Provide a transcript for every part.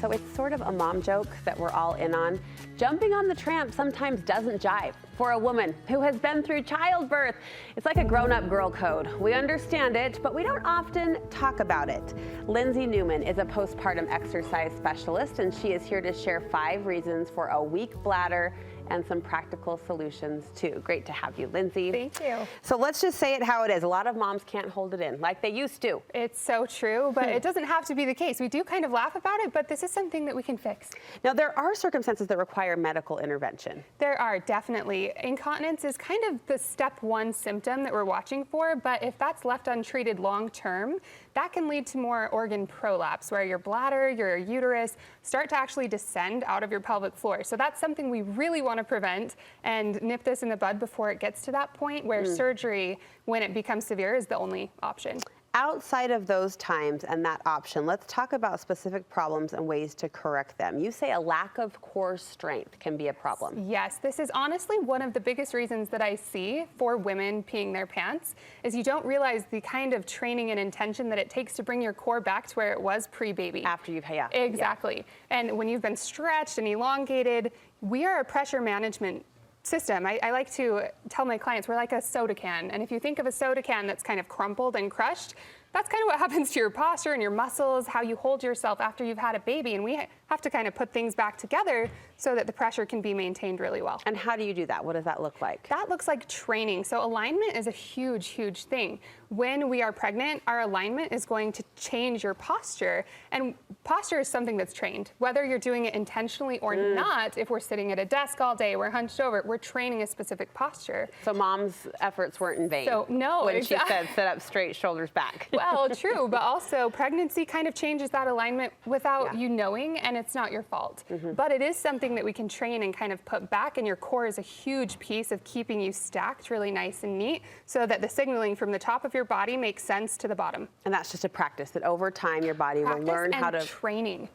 So it's sort of a mom joke that we're all in on. Jumping on the tramp sometimes doesn't jive for a woman who has been through childbirth. It's like a grown-up girl code. We understand it, but we don't often talk about it. Lindsey Newman is a postpartum exercise specialist, and she is here to share 5 reasons for a weak bladder and some practical solutions too. Great to have you, Lindsey. Thank you. So let's just say it how it is. A lot of moms can't hold it in like they used to. It's so true, but it doesn't have to be the case. We do kind of laugh about it, but this is something that we can fix. Now, there are circumstances that require medical intervention. There are, definitely. Incontinence is kind of the step 1 symptom that we're watching for, but if that's left untreated long term, that can lead to more organ prolapse, where your bladder, your uterus start to actually descend out of your pelvic floor. So that's something we really want to prevent and nip this in the bud before it gets to that point where surgery, when it becomes severe, is the only option. Outside of those times and that option, let's talk about specific problems and ways to correct them. You say a lack of core strength can be a problem. Yes, this is honestly one of the biggest reasons that I see for women peeing their pants, is you don't realize the kind of training and intention that it takes to bring your core back to where it was pre-baby. After you've, yeah. Exactly. Yeah. And when you've been stretched and elongated, we are a pressure management system. I like to tell my clients we're like a soda can, and if you think of a soda can that's kind of crumpled and crushed, that's kind of what happens to your posture and your muscles, how you hold yourself after you've had a baby, and we have to kind of put things back together so that the pressure can be maintained really well. And how do you do that? What does that look like? That looks like training. So alignment is a huge, huge thing. When we are pregnant, our alignment is going to change your posture, and posture is something that's trained. Whether you're doing it intentionally or not, if we're sitting at a desk all day, we're hunched over, we're training a specific posture. So mom's efforts weren't in vain. So no, when she said sit up straight, shoulders back. Well, true, but also pregnancy kind of changes that alignment without you knowing, and it's not your fault. But it is something that we can train and kind of put back, and your core is a huge piece of keeping you stacked really nice and neat so that the signaling from the top of your body makes sense to the bottom. And that's just a practice that over time your body will learn how to... training.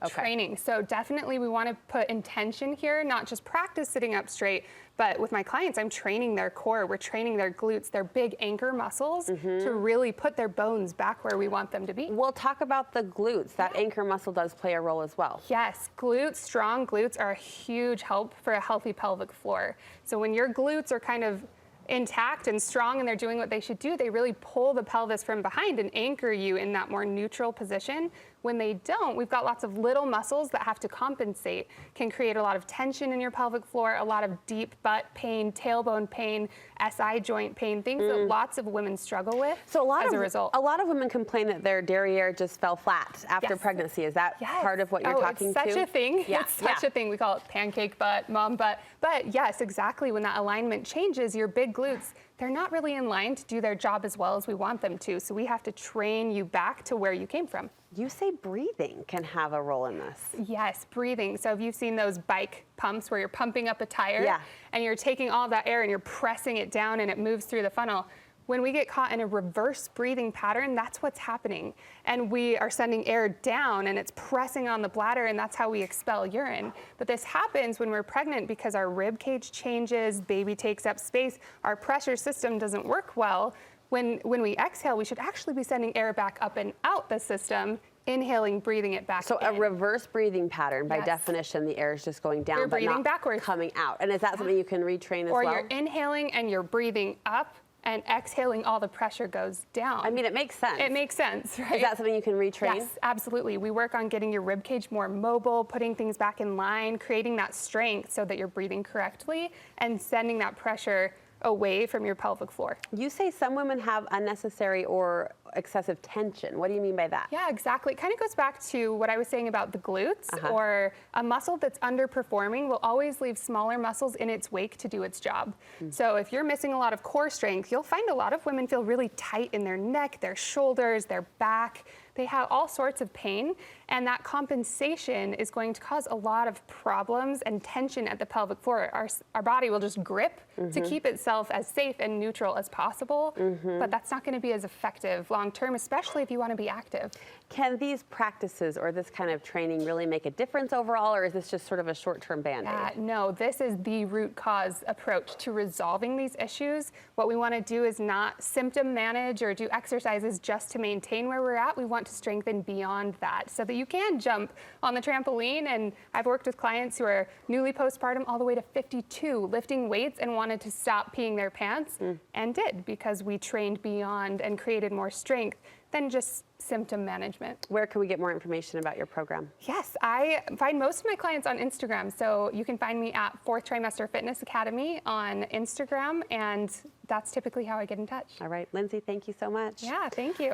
So definitely we want to put intention here, not just practice sitting up straight, but with my clients, I'm training their core. We're training their glutes, their big anchor muscles, to really put their bones back where we want them to be. We'll talk about the glutes. That anchor muscle does play a role as well. Yes, glutes, strong glutes are a huge help for a healthy pelvic floor. So when your glutes are kind of intact and strong and they're doing what they should do, they really pull the pelvis from behind and anchor you in that more neutral position. When they don't, we've got lots of little muscles that have to compensate, can create a lot of tension in your pelvic floor, a lot of deep butt pain, tailbone pain, SI joint pain, things that lots of women struggle with as a result. A lot of women complain that their derriere just fell flat after pregnancy. Is that part of what you're talking to? It's such a thing. Yeah. It's such a thing. We call it pancake butt, mom butt. But yes, exactly. When that alignment changes, your big glutes, they're not really in line to do their job as well as we want them to. So we have to train you back to where you came from. You say breathing can have a role in this. Yes, breathing. So if you've seen those bike pumps where you're pumping up a tire and you're taking all that air and you're pressing it down and it moves through the funnel, when we get caught in a reverse breathing pattern, that's what's happening. And we are sending air down and it's pressing on the bladder, and that's how we expel urine. But this happens when we're pregnant because our rib cage changes, baby takes up space, our pressure system doesn't work well. When we exhale, we should actually be sending air back up and out the system, inhaling, breathing it back in. So a reverse breathing pattern, by definition, the air is just going down, but not backwards, coming out. And is that something you can retrain as well? Or you're inhaling and you're breathing up, and exhaling, all the pressure goes down. I mean, it makes sense. It makes sense, right? Is that something you can retrain? Yes, absolutely. We work on getting your rib cage more mobile, putting things back in line, creating that strength so that you're breathing correctly and sending that pressure away from your pelvic floor. You say some women have unnecessary or excessive tension. What do you mean by that? Yeah, exactly. It kind of goes back to what I was saying about the glutes, or a muscle that's underperforming will always leave smaller muscles in its wake to do its job. So if you're missing a lot of core strength, you'll find a lot of women feel really tight in their neck, their shoulders, their back. They have all sorts of pain, and that compensation is going to cause a lot of problems and tension at the pelvic floor. Our body will just grip to keep itself as safe and neutral as possible, but that's not going to be as effective long term, especially if you want to be active. Can these practices or this kind of training really make a difference overall, or is this just sort of a short-term band-aid? No, this is the root cause approach to resolving these issues. What we want to do is not symptom manage or do exercises just to maintain where we're at. We want to strengthen beyond that so that you can jump on the trampoline. And I've worked with clients who are newly postpartum all the way to 52, lifting weights and wanted to stop peeing their pants and did, because we trained beyond and created more strength than just symptom management. Where can we get more information about your program? Yes, I find most of my clients on Instagram. So you can find me at 4th Trimester Fitness Academy on Instagram, and that's typically how I get in touch. All right, Lindsey, thank you so much. Yeah, thank you.